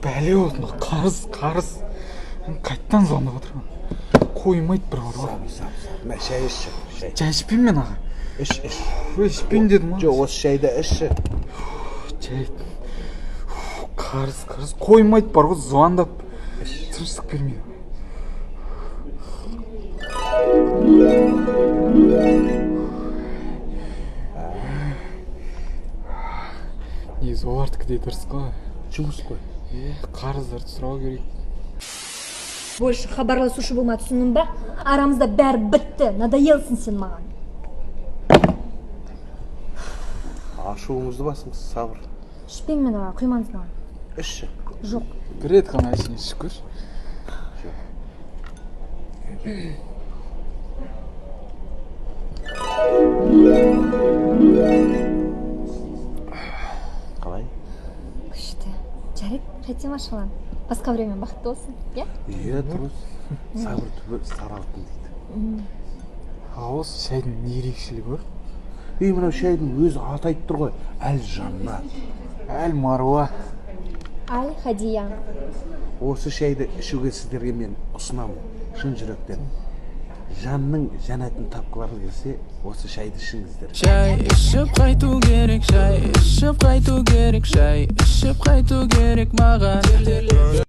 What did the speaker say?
Бәле болды, қарыз. Қайттан звондап отырмын. Қоймайды бір ұры. Мә, шай ішші, шай. Шай ішпеймін мен аға. Іш. Ішпеймін дедім ма? Жоқ, осы шайды ішші. Шай. Қарыз. Қоймайды бар ғой, звондап. Тыныштық бермейді. Негізі олардікі де дұрыс қой. Жұмыс қой. Қарыздарды сұрау керек. Больше хабарласушы болма, түсіндің ба? Арамызда бәрі бітті, надоелсің сен маған. Ашуыңызды басыңыз, сабыр. Ішпеймін мен аға, құймаңыз маған. Ішші. Жоқ. Bir рет қана ішіне шүкір. Қалай? Күшті. Жарайды, қайтсем ашылан. Басқа время бақытты болсын, иә? Иә, дұрыс. Сабыр түбі саралықтың дейді. Осы шайдың не ерекшелігі бар? Мынау шайдың өзі аты айтып тұр ғой. Әл жанна. Әл маруа. Ай, Хадия. Осы шайды ішуге сіздерге мен ұсынамын. Шын жүректен. Жанның жәннатын тапқылары келсе, осы шайды ішіңіздер. Шай ішіп қайту керек, шай ішіп қайту керек, шай ішіп қайту керек маған.